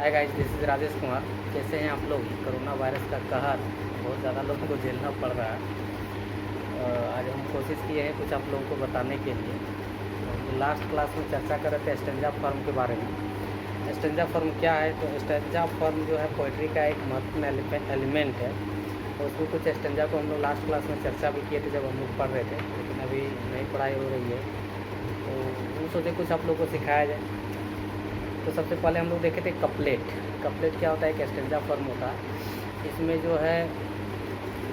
Hi guys, this is Rajesh Kumar. कैसे हैं आप लोग? कोरोना वायरस का कहर बहुत ज़्यादा लोगों को झेलना पड़ रहा है। आज हम कोशिश किए हैं कुछ आप लोगों को बताने के लिए। तो लास्ट क्लास में चर्चा कर रहे थे स्टेंजा फॉर्म के बारे में। स्टेंजा फॉर्म क्या है? तो स्टेंजा फॉर्म जो है पोइट्री का एक महत्वपूर्ण एलिमेंट है। तो उसको कुछ स्टेंजा को हम लोग लास्ट क्लास में चर्चा भी किए थे जब हम लोग पढ़ रहे थे, लेकिन अभी नई पढ़ाई हो रही है तो हम सोचे कुछ आप लोग को सिखाया जाए। तो सबसे पहले हम लोग देखे थे कपलेट। कपलेट क्या होता है? एक स्टेंजा फॉर्म होता है। इसमें जो है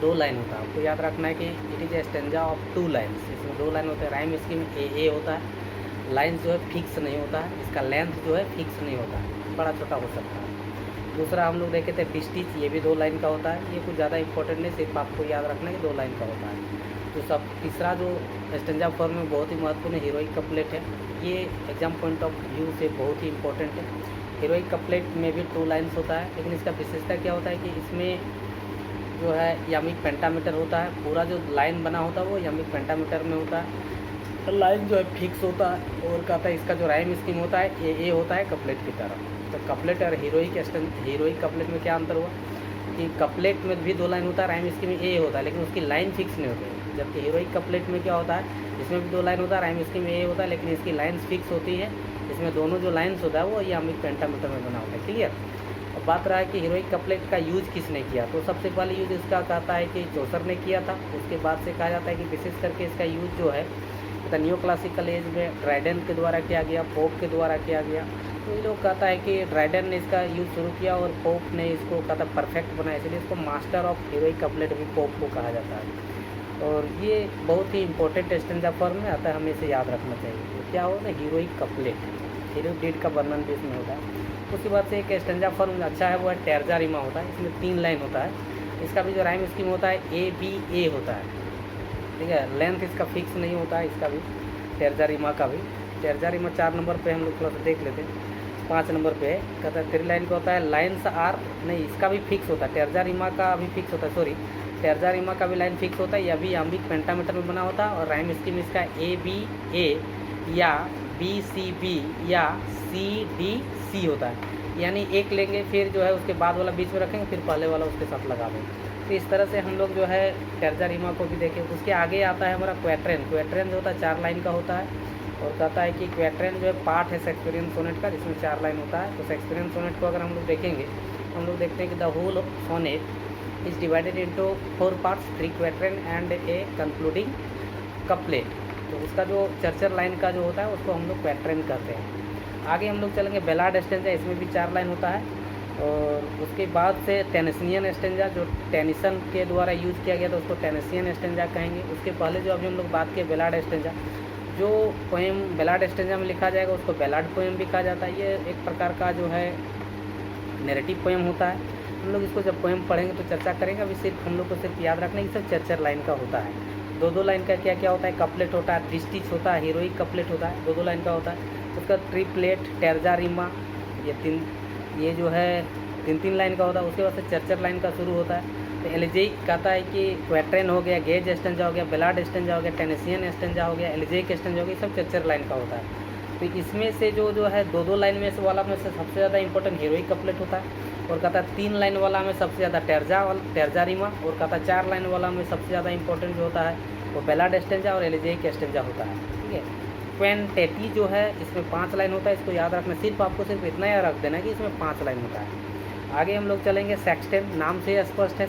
2 लाइन होता है। आपको याद रखना है कि it is a stanza of 2 lines. इसमें 2 लाइन होते हैं। राइम स्कीम ए होता है। लाइन्स जो है फिक्स नहीं होता है। इसका लेंथ जो है फिक्स नहीं होता है, बड़ा छोटा हो सकता है। दूसरा हम लोग देखे थे पिस्टिच। ये भी 2 लाइन का होता है। ये कुछ ज़्यादा इंपॉर्टेंट नहीं, सिर्फ आपको याद रखना है कि 2 लाइन का होता है। तो सब तीसरा जो स्टेंजा फॉर्म में बहुत ही महत्वपूर्ण हीरोइक कपलेट है। ये एग्जाम पॉइंट ऑफ व्यू से बहुत ही इंपॉर्टेंट है। हीरोइक कपलेट में भी 2 लाइन्स होता है, लेकिन इसका विशेषता क्या होता है कि इसमें जो है यामिक पेंटामीटर होता है। पूरा जो लाइन बना होता है वो यामिक पेंटामीटर में होता है। तो लाइन जो है फिक्स होता है। और कहता है इसका जो राइम स्कीम होता है ए होता है कपलेट की तरह। तो कपलेट और हीरोइक कपलेट में क्या अंतर हुआ कि कपलेट में भी 2 लाइन होता है, राइम स्कीम में ए होता है, लेकिन उसकी लाइन फिक्स नहीं होती है। जबकि हीरोइक कपलेट में क्या होता है, इसमें भी 2 लाइन होता है, राइम स्कीम में ए होता है, लेकिन इसकी लाइन्स फिक्स होती है। इसमें दोनों जो लाइन्स होता है वो यामिक पेंटामीटर में बना होता है। क्लियर? अब बात रहा है कि हीरोइक कपलेट का यूज किसने किया। तो सबसे पहले यूज इसका कहता है कि चौसर ने किया था। उसके बाद से कहा जाता है कि विशेष करके इसका यूज जो है न्यू क्लासिकल एज में ड्राइडन के द्वारा किया गया, पोप के द्वारा किया गया। तो ये लोग कहता है कि ड्राइडन ने इसका यूज शुरू किया और पोप ने इसको कहता परफेक्ट बनाया, इसलिए इसको मास्टर ऑफ हीरोइक कपलेट भी पोप को कहा जाता है। और ये बहुत ही इंपॉर्टेंट स्टेंजा फॉर्म में आता है, हमें इसे याद रखना चाहिए। तो क्या होता है? हीरोइक कपलेट, हीरोइक डीड का वर्णन भी इसमें होता है। उसके बाद से एक स्टेंजा फॉर्म अच्छा है, वो है टेरजा रिमा होता है। इसमें 3 लाइन होता है। इसका भी जो राइम स्कीम होता है ए होता है। ठीक है, लेंथ इसका फिक्स नहीं होता है। इसका भी टेरजा रिमा का भी। टेरजा रिमा 4 नंबर पे हम लोग थोड़ा सा देख लेते हैं। 5 नंबर पे कहता है 3 लाइन का होता है। लाइन्स आर नहीं, इसका भी फिक्स होता है। टेरजा रिमा का भी फिक्स होता है, सॉरी, टेरजा रिमा का भी लाइन फिक्स होता है। यह भी यामिक पेंटामीटर में बना होता है। और राइम स्कीम इसका ए या BCB या CDC होता है। यानी एक लेंगे, फिर जो है उसके बाद वाला बीच में रखेंगे, फिर पहले वाला उसके साथ लगा देंगे। तो इस तरह से हम लोग जो है टेरजा रिमा को भी देखें। उसके आगे आता है हमारा क्वेट्रेन। क्वेट्रेन जो होता है 4 लाइन का होता है। और कहता है कि क्वेट्रेन जो है पार्ट है शेक्सपियरियन सोनेट का, जिसमें 4 लाइन होता है। तो शेक्सपियरियन सोनेट को अगर हम लोग देखेंगे, हम लोग देखते हैं कि the whole sonnet is divided into 4 parts, 3 quatrain and a concluding couplet. तो उसका जो चर्चर लाइन का जो होता है उसको हम लोग क्वेट्रेन कहते हैं। आगे हम लोग चलेंगे बेलार्ड स्टेंजा। इसमें भी 4 लाइन होता है। और उसके बाद से टेनिसियन स्टेंजा, जो टेनिसन के द्वारा यूज किया गया था उसको टेनिसियन स्टेंजा कहेंगे। उसके पहले जो अभी हम लोग बात किए बेलार्ड स्टेंजा, जो पोएम बेलार्ड स्टेंजा में लिखा जाएगा उसको बेलार्ड पोएम भी कहा जाता है। ये एक प्रकार का जो है नैरेटिव पोएम होता है। हम लोग इसको जब पोएम पढ़ेंगे तो चर्चा करेंगे। अभी सिर्फ हम लोग को सिर्फ याद रखना है कि सब चर्चर लाइन का होता है। 2 लाइन का क्या क्या होता है? कपलेट होता है, प्रिस्टिच होता है, हीरोइक कपलेट होता है, 2 लाइन का होता है। उसका ट्रिपलेट, टेरजा रिमा, ये जो है 3 लाइन का होता है। उसके बाद से चर्चर लाइन का शुरू होता है। तो एलिजेइक कहता है कि क्वेट्रेन हो गया, गेज स्टेंजा हो गया, बेलार्ड स्टेंजा हो गया, टेनिसियन स्टेंजा हो गया, एलिजेइक स्टेंजा हो गया, सब चर्चर लाइन का होता है। तो इसमें से जो है 2 लाइन में से वाला में से सबसे ज़्यादा इंपॉर्टेंट हीरोइक कपलेट होता है। और कहता है 3 लाइन वाला में सबसे ज़्यादा टेरजा रिमा। और कहता है 4 लाइन वाला में सबसे ज़्यादा इंपॉर्टेंट जो होता है वो बेलार्ड स्टेंजा और एलिजेइक स्टेंजा होता है। ठीक है, क्वेंटेटी जो है इसमें 5 लाइन होता है। इसको याद रखना, सिर्फ आपको सिर्फ इतना याद रख देना कि इसमें 5 लाइन होता है। आगे हम लोग चलेंगे सेक्सटेन। नाम से स्पष्ट है,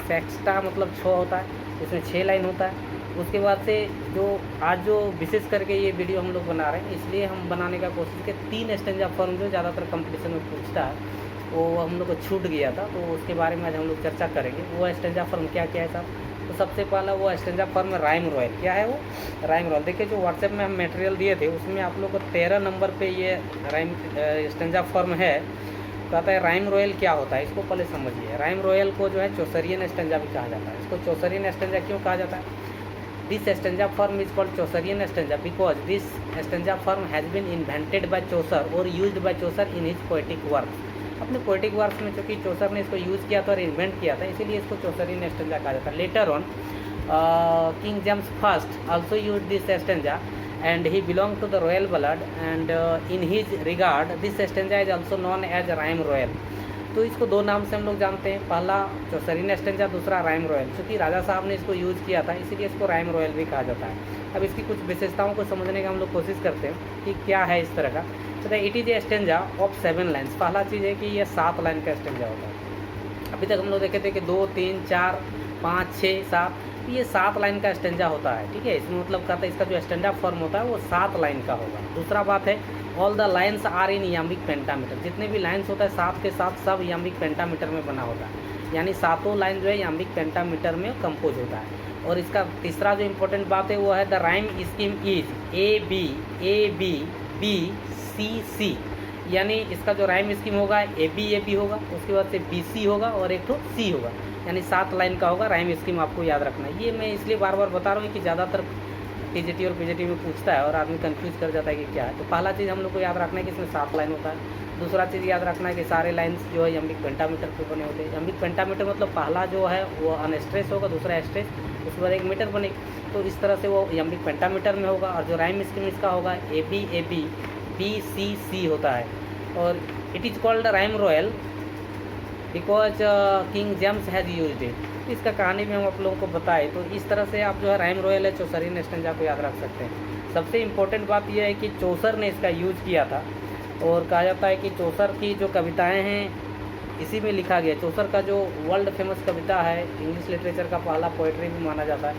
सेक्सटा मतलब 6 होता है। इसमें 6 लाइन होता है। उसके बाद से जो विशेष करके ये वीडियो हम लोग बना रहे हैं, इसलिए हम बनाने का कोशिश कि 3 स्टेंजा फॉर्म जो ज़्यादातर कंपटीशन में पूछता है वो हम लोग को छूट गया था, तो उसके बारे में आज हम लोग चर्चा करेंगे। वो स्टेंजा फॉर्म क्या क्या है साहब? तो सबसे पहला वो स्टेंजा फॉर्म राइम रॉयल। क्या है वो? Rhyme royal. देखिए, जो व्हाट्सएप में हम मटेरियल दिए थे उसमें आप लोग को 13 नंबर पे ये राइम स्टेंजा फॉर्म है। कहता है राइम रॉयल क्या होता है, इसको पहले समझिए। राइम रॉयल को जो है चौसरियन स्टेंजा भी कहा जाता है। इसको चौसरियन स्टेंजा क्यों कहा जाता है? This stanza form is called Chaucerian stanza because this stanza form has been invented by Chaucer और used by Chaucer in his poetic work. अपने पोएटिक वर्क्स में चूँकि चौसर ने इसको यूज़ किया था और इन्वेंट किया था, इसीलिए इसको चौसरियन स्टेंजा कहा जाता है। Later on king James first also use this stanza and he belonged to the royal blood, and in his regard this stanza is also known as rhyme royal। तो इसको दो नाम से हम लोग जानते हैं, पहला चौसरिन स्टेंजा, दूसरा राइम रॉयल। चूँकि राजा साहब ने इसको यूज़ किया था इसीलिए इसको राइम रॉयल भी कहा जाता है। अब इसकी कुछ विशेषताओं को समझने का हम लोग कोशिश करते हैं कि क्या है इस तरह का। तो it is a stanza of 7 lines. पहला चीज़ है कि यह 7 लाइन का स्टेंजा होता है। अभी तक हम लोग देखे थे कि 2, 3, 4, 5, 6, 7, तो ये 7 लाइन का स्टेंजा होता है। ठीक है, इसमें मतलब कहता है इसका जो स्टेंजा फॉर्म होता है वो 7 लाइन का होगा। दूसरा बात है all the lines are in iambic pentameter. जितने भी लाइन्स होता है 7 के साथ सब याम्बिक पेंटामीटर में बना होता है, यानी 7 लाइन जो है याम्बिक पेंटामीटर में कंपोज होता है। और इसका तीसरा जो इम्पोर्टेंट बात है वो है the rhyme scheme is A B B C C, यानी इसका जो राइम स्कीम होगा ए बी होगा, उसके बाद से बी सी होगा और एक तो सी होगा, यानी 7 लाइन का होगा राइम स्कीम। आपको याद रखना है। ये मैं इसलिए बार बार बता रहा हूँ कि ज़्यादातर टीजीटी और पीजीटी में पूछता है और आदमी कंफ्यूज कर जाता है कि क्या है। तो पहला चीज़ हम लोग को याद रखना है कि इसमें 7 लाइन होता है। दूसरा चीज़ याद रखना है कि सारे लाइन्स जो है याम्बिक पेंटामीटर पे बने होते हैं। याम्बिक पेंटामीटर मतलब पहला जो है वो अनस्ट्रेस होगा, दूसरा स्ट्रेस, उसके बाद 1 मीटर बनेगी। तो इस तरह से वो याम्बिक पेंटामीटर में होगा। और जो राइम स्कीम इसका होगा ए बी बी सी सी होता है। और it is called rhyme royal because king James has used it. इसका कहानी भी हम आप लोगों को बताएं। तो इस तरह से आप जो है राइम रॉयल है चौसरिन स्टेंजा को याद रख सकते हैं। सबसे इम्पोर्टेंट बात यह है कि चौसर ने इसका यूज़ किया था और कहा जाता है कि चौसर की जो कविताएं हैं इसी में लिखा गया। चौसर का जो वर्ल्ड फेमस कविता है, इंग्लिश लिटरेचर का पहला पोइट्री भी माना जाता है।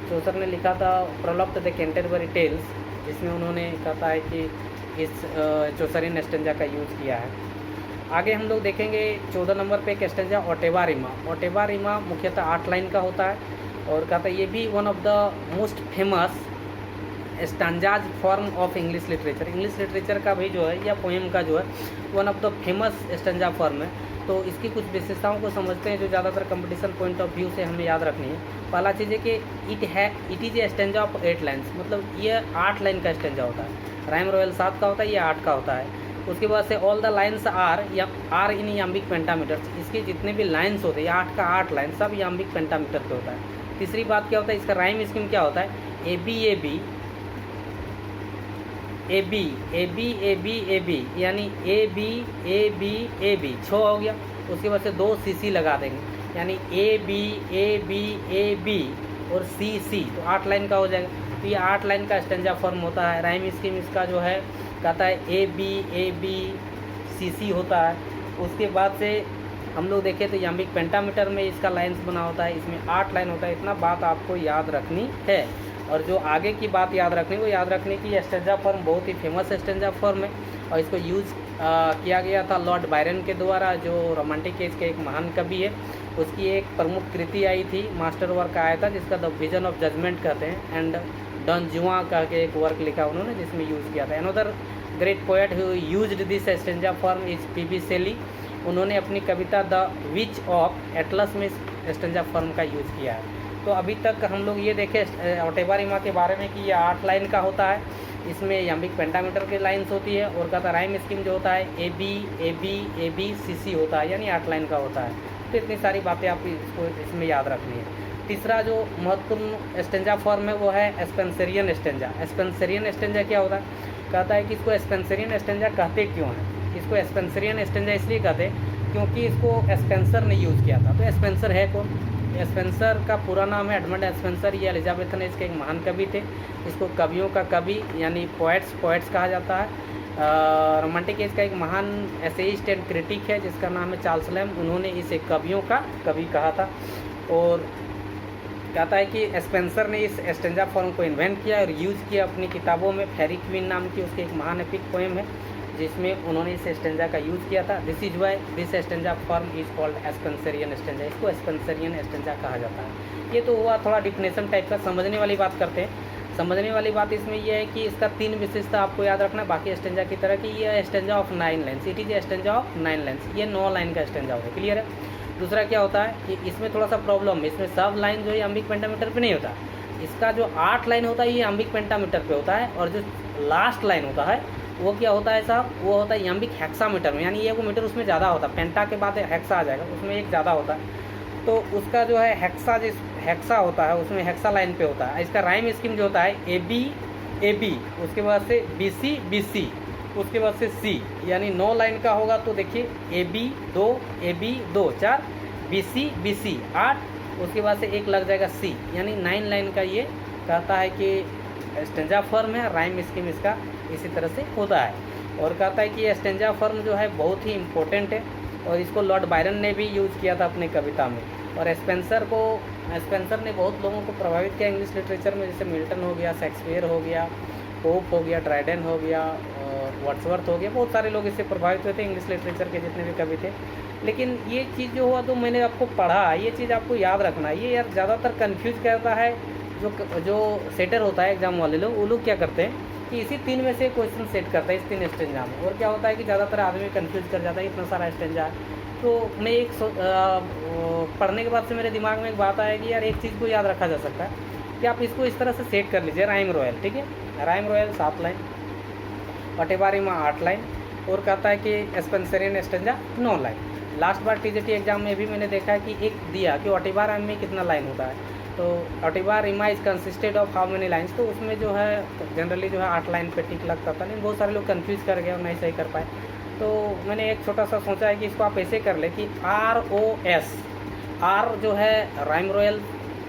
चौसर ने लिखा था prologue to the Canterbury Tales, जिसमें उन्होंने कहता है कि इस चौसरिन स्टेंजा का यूज़ किया है। आगे हम लोग देखेंगे 14 नंबर पे एक स्टेंजा ओटेवा रिमा। ओटेवा रिमा मुख्यतः 8 लाइन का होता है और कहता है ये भी one of the most famous stanzas form of English literature. English literature का भी जो है या पोएम का जो है one of the famous stanza form है। तो इसकी कुछ विशेषताओं को समझते हैं जो ज़्यादातर कंपटीशन पॉइंट ऑफ व्यू से हमें याद रखनी है। पहला चीज़ है कि it is a stanza of 8 lines, मतलब ये 8 लाइन का स्टेंजा होता है। राइम रॉयल 7 का होता है, ये 8 का होता है। उसके बाद से all the lines are in iambic pentameter. इसके जितने भी लाइन्स होते हैं 8 का 8 लाइन सब याम्बिक पेंटामीटर पे होता है। तीसरी बात क्या होता है, इसका राइम स्कीम क्या होता है, ए बी ए बी, यानी ए बी 6 हो गया। उसके बाद से 2 सी लगा देंगे, यानी ए बी और सी, तो 8 लाइन का हो जाएगा। तो ये 8 लाइन का स्टेंजा फॉर्म होता है। राइम स्कीम इसका जो है कहता है ए बी सी होता है। उसके बाद से हम लोग देखें तो याम्बिक पेंटामीटर में इसका लाइन्स बना होता है, इसमें 8 लाइन होता है। इतना बात आपको याद रखनी है। और जो आगे की बात याद रखनी वो याद रखनी कि स्टेंजा फॉर्म बहुत ही फेमस स्टेंजा फॉर्म है और इसको यूज़ किया गया था लॉर्ड बायरन के द्वारा, जो रोमांटिक एज के एक महान कवि है। उसकी एक प्रमुख कृति आई थी, मास्टर वर्क आया था जिसका द विजन ऑफ जजमेंट कहते हैं, एंड डॉन जुआ का के एक वर्क लिखा उन्होंने जिसमें यूज़ किया था। Another great poet who used this stanza form is P Shelley. उन्होंने अपनी कविता द विच ऑफ एटलस में स्टेंजा फॉर्म का यूज़ किया है। तो अभी तक हम लोग ये देखे ओटेवा रिमा के बारे में कि ये 8 लाइन का होता है, इसमें याम्बिक पेंटामीटर की लाइन्स होती है और कहता राइम स्कीम जो होता है ए बी सी होता है, यानी 8 लाइन का होता है। तो इतनी सारी बातें आप इसको इसमें याद रखनी है। तीसरा जो महत्वपूर्ण स्टेंजा फॉर्म है वो है स्पेंसरियन स्टेंजा। स्पेंसरियन स्टेंजा क्या होता है, कहता है कि इसको स्पेंसरियन स्टेंजा कहते क्यों हैं। इसको स्पेंसरियन स्टेंजा इसलिए कहते हैं क्योंकि इसको स्पेंसर ने यूज़ किया था। तो स्पेंसर है कौन, स्पेंसर का पूरा नाम है एडमंड स्पेंसर। ये एलिजाबेथन एज के एक महान कवि थे। इसको कवियों का कवि यानी पोएट्स कहा जाता है। रोमांटिक एज का एक महान एसेइस्ट एंड क्रिटिक है जिसका नाम है चार्ल्स लैम। उन्होंने इसे कवियों का कवि कहा था और कहता है कि स्पेंसर ने इस स्टेंजा फॉर्म को इन्वेंट किया और यूज़ किया अपनी किताबों में। फेरी क्वीन नाम की उसकी एक महान एपिक पोएम है जिसमें उन्होंने इस स्टेंजा का यूज़ किया था। This is why this stanza form is called Spenserian stanza. इसको स्पेंसरियन स्टेंजा कहा जाता है। ये तो हुआ थोड़ा डिफिनेशन टाइप का। समझने वाली बात करते हैं। समझने वाली बात इसमें यह है कि इसका 3 विशेषता आपको याद रखना है बाकी स्टेंजा की तरह कि ये stanza of 9 lines. It is stanza of 9 lines. ये 9 लाइन का स्टेंजा होगा। क्लियर है। दूसरा क्या होता है कि इसमें थोड़ा सा प्रॉब्लम है, इसमें सब लाइन जो है याम्बिक पेंटामीटर पे नहीं होता। इसका जो 8 लाइन होता है ये याम्बिक पेंटामीटर पे होता है और जो लास्ट लाइन होता है वो क्या होता है साहब, वो होता है याम्बिक हेक्सामीटर में, यानी ये वो मीटर उसमें ज़्यादा होता है। पेंटा के बाद हेक्सा आ जाएगा, उसमें एक ज़्यादा होता है। तो उसका जो है हेक्सा होता है उसमें हेक्सा लाइन पे होता है। इसका राइम स्कीम जो होता है ए बी, उसके बाद से बी सी बी सी, उसके बाद से सी, यानी 9 लाइन का होगा। तो देखिए a b 2, a b 2, 4, b c 8, उसके बाद से एक लग जाएगा सी, यानी 9 लाइन का ये कहता है कि स्टेंजा फॉर्म है। राइम स्कीम इसका इसी तरह से होता है। और कहता है कि ये स्टेंजा फॉर्म जो है बहुत ही इम्पोर्टेंट है और इसको लॉर्ड बायरन ने भी यूज़ किया था अपनी कविता में। और स्पेंसर ने बहुत लोगों को प्रभावित किया इंग्लिश लिटरेचर में, जैसे मिल्टन हो गया, शेक्सपियर हो गया, पोप हो गया, ड्राइडन हो गया, वर्ड्सवर्थ हो गया, बहुत सारे लोग इससे प्रभावित हुए थे इंग्लिश लिटरेचर के जितने भी कवि थे। लेकिन ये चीज़ जो हुआ तो मैंने आपको पढ़ा, ये चीज़ आपको याद रखना। ये यार ज़्यादातर कन्फ्यूज करता है जो सेटर होता है एग्जाम वाले लोग, वो लोग क्या करते हैं कि इसी 3 में से क्वेश्चन सेट करता है इस 3 स्टेंजा में। और क्या होता है कि ज़्यादातर आदमी कन्फ्यूज कर जाता है, इतना सारा स्टेंजा है। तो मैं पढ़ने के बाद से मेरे दिमाग में एक बात आया कि यार एक चीज़ को याद रखा जा सकता है कि आप इसको इस तरह से सेट कर लीजिए। राइम रॉयल, ठीक है, राइम रॉयल 7 लाइन, पटेबारिमा 8 लाइन, और कहता है कि स्पेंसरियन स्टेंजा 9 लाइन। लास्ट बार टीजीटी एग्जाम में भी मैंने देखा है कि एक दिया कि ऑटिबा राइम में कितना लाइन होता है। तो ottava rima is consisted of how many lines, तो उसमें जो है जनरली जो है 8 लाइन पे टिक लगता था। नहीं, बहुत सारे लोग कंफ्यूज कर गए और नहीं सही कर पाए। तो मैंने एक छोटा सा सोचा है कि इसको आप ऐसे कर ले कि ROS, R जो है राइम रॉयल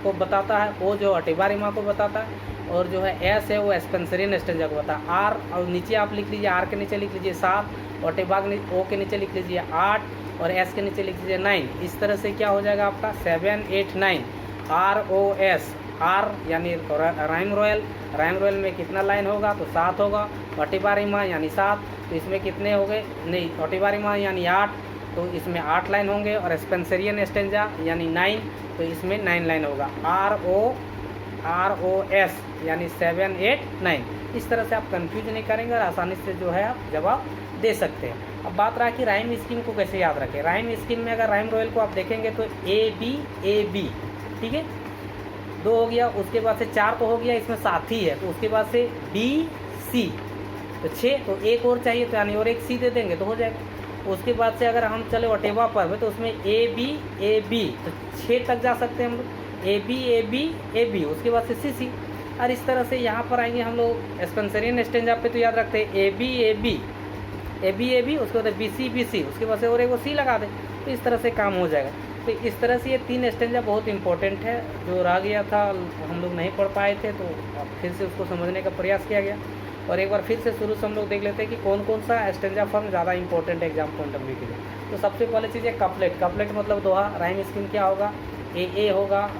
को बताता है, O जो ऑटिबा रिमा को बताता है, और जो है S है वो स्पेंसरियन स्टेंजा को बताता है। R और नीचे आप लिख लीजिए, R के नीचे लिख लीजिए 7, ऑटिबा O के नीचे लिख लीजिए 8, और S के नीचे लिख लीजिए 9। इस तरह से क्या हो जाएगा आपका 7, 8, 9 ROS। R यानी राइम रॉयल में कितना लाइन होगा तो 7 होगा। ऑटिबा रिमा यानी 7, तो इसमें कितने हो गए, नहीं, ऑटिबा रिमा यानी 8, तो इसमें 8 लाइन होंगे। और स्पेंसरियन स्टेंजा यानी 9, तो इसमें 9 लाइन होगा। ROS यानी 7, 8, 9। इस तरह से आप कंफ्यूज नहीं करेंगे और आसानी से जो है आप जवाब दे सकते हैं। अब बात रहा कि राइम स्कीम को कैसे याद रखें। राइम स्कीम में अगर राइम रॉयल को आप देखेंगे तो A B, ठीक है, 2 हो गया। उसके बाद से 4 तो हो गया, इसमें साथी है, तो उसके बाद से B C, तो 6, तो एक और चाहिए, तो यानी और एक C दे देंगे तो हो जाएगा। उसके बाद से अगर हम चले ऑटिबा पर तो उसमें A B, तो 6 तक जा सकते हैं हम लोग, A B, उसके बाद से C। और इस तरह से यहाँ पर आएंगे हम लोग स्पेंसरियन स्टेंजा पे, तो याद रखते हैं A B, उसके बाद B C, उसके बाद से और एक वो C लगा दें, तो इस तरह से काम हो जाएगा। तो इस तरह से ये 3 स्टेंजा बहुत इंपॉर्टेंट है। जो रह गया था हम लोग नहीं पढ़ पाए थे, तो फिर से उसको समझने का प्रयास किया गया। और एक बार फिर से शुरू से हम लोग देख लेते हैं कि कौन कौन सा स्टेंजा फॉर्म ज़्यादा इंपॉर्टेंट है एग्जाम पॉइंट ऑफ व्यू के लिए। तो सबसे पहले चीज़ है कपलेट मतलब दोहा। राइम स्कीम क्या होगा, ए होगा,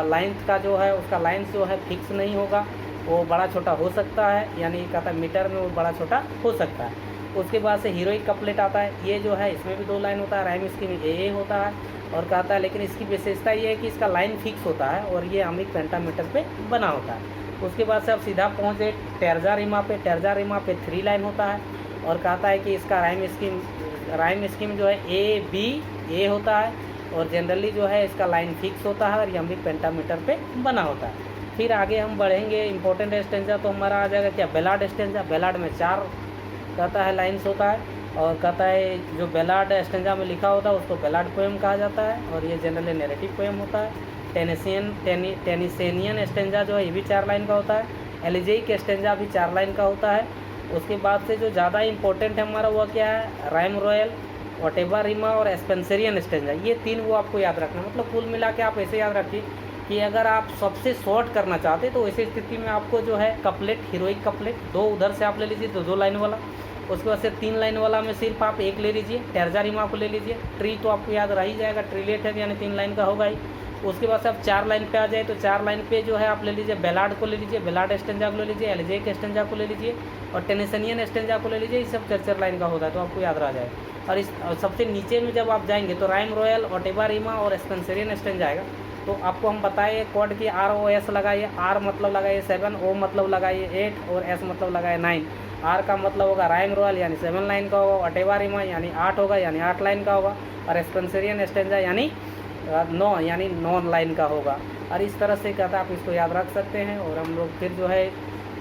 लाइन्थ का जो है उसका लाइन्स जो है फिक्स नहीं होगा, वो बड़ा छोटा हो सकता है, यानी कहता है मीटर में वो बड़ा छोटा हो सकता है। उसके बाद से हीरोइक कपलेट आता है, ये जो है इसमें भी 2 लाइन होता है, राइम स्कीम में ए होता है। और कहता है लेकिन इसकी विशेषता ये है कि इसका लाइन फिक्स होता है और ये अमिक पेंटामीटर पे बना होता है। उसके बाद से अब सीधा पहुँचे टेरजा रिमा पे 3 लाइन होता है। और कहता है कि इसका राइम स्कीम जो है A होता है, और जनरली जो है इसका लाइन फिक्स होता है और ये अमिक पेंटामीटर पे बना होता है। फिर आगे हम बढ़ेंगे, इंपॉर्टेंट स्टेंजा तो हमारा आ जाएगा क्या, बेलार्ड स्टेंजा। बेलार्ड में 4 कहता है लाइन्स होता है, और कहता है जो बेलार्ड स्टेंजा में लिखा होता है उसको बेलार्ड पोएम कहा जाता है, और ये जनरली नैरेटिव पोएम होता है। टेनिसेनियन स्टेंजा जो है ये भी 4 लाइन का होता है। एलिजेइक स्टेंजा भी 4 लाइन का होता है। उसके बाद से जो ज़्यादा इंपॉर्टेंट है हमारा वो क्या है, राइम रॉयल, ऑटिबा रिमा और स्पेंसरियन स्टेंजा, ये 3 वो आपको याद रखना। मतलब कुल मिला के आप ऐसे याद रखिए कि अगर आप सबसे शॉर्ट करना चाहते तो ऐसी स्थिति में आपको जो है कपलेट, हीरोइक कपलेट 2 उधर से आप ले लीजिए, 2 लाइन वाला। उसके बाद से 3 लाइन वाला में सिर्फ आप 1 ले लीजिए, टेरजा रिमा को ले लीजिए। ट्री तो आपको याद रह ही जाएगा, ट्रीलेट है यानी 3 लाइन का होगा ही। उसके बाद से आप 4 लाइन पे आ जाए तो 4 लाइन पे जो है आप ले लीजिए बेलार्ड को ले लीजिए, बेलार्ड स्टेंजा को ले लीजिए, एलिजेइक स्टेंजा को ले लीजिए और टेनिसेनियन स्टेंजा को ले लीजिए। ये सब 4 लाइन का होता है, तो आपको याद रह जाए। और इस सबसे नीचे में जब आप जाएंगे तो राइम रॉयल, ऑटिबा रिमा और स्पेंसरियन स्टेंजा आएगा। तो आपको हम बताए कोड की ROS लगाइए, R मतलब लगाइए 7, O मतलब लगाइए 8 और S मतलब लगाइए 9। R का मतलब होगा राइम रॉयल यानी 7 लाइन का होगा, ऑटिबा रिमा यानी 8 होगा यानी 8 लाइन का होगा, और स्पेंसरियन स्टेंजा यानी 9 यानी 9 लाइन का होगा। और इस तरह से कहता है आप इसको याद रख सकते हैं, और हम लोग फिर जो है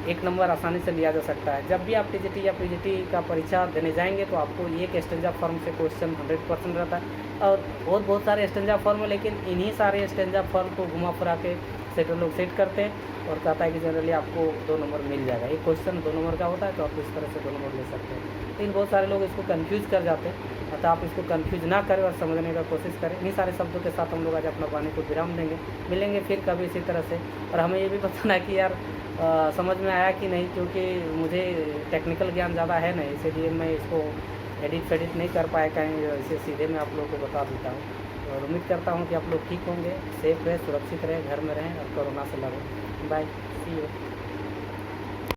1 नंबर आसानी से लिया जा सकता है। जब भी आप TGT या PGT का परीक्षा देने जाएंगे तो आपको एक स्टेंजा फॉर्म से क्वेश्चन 100% रहता है, और बहुत सारे स्टेंजा फॉर्म है, लेकिन इन्हीं सारे स्टेंजा फॉर्म को घुमा फिरा के सेटर लोग सेट करते हैं और कहता है कि जनरली आपको 2 नंबर मिल जाएगा। एक क्वेश्चन 2 नंबर का होता है तो आप इस तरह से 2 नंबर ले सकते हैं। लेकिन बहुत सारे लोग इसको कन्फ्यूज़ कर जाते हैं, अतः आप इसको कन्फ्यूज़ ना करें और समझने का कोशिश करें। इन्हीं सारे शब्दों के साथ हम लोग आज अपना वाणी को विराम देंगे। मिलेंगे फिर कभी इसी तरह से। और हमें ये भी बताना है कि यार समझ में आया कि नहीं, क्योंकि मुझे टेक्निकल ज्ञान ज़्यादा है नहीं, इसीलिए मैं इसको एडिट फेडिट नहीं कर पाया कहीं, इसे सीधे मैं आप लोगों को बता देता हूँ। और उम्मीद करता हूँ कि आप लोग ठीक होंगे, सेफ रहे, सुरक्षित रहे, घर में रहें और कोरोना से लड़ें। Bye, see you.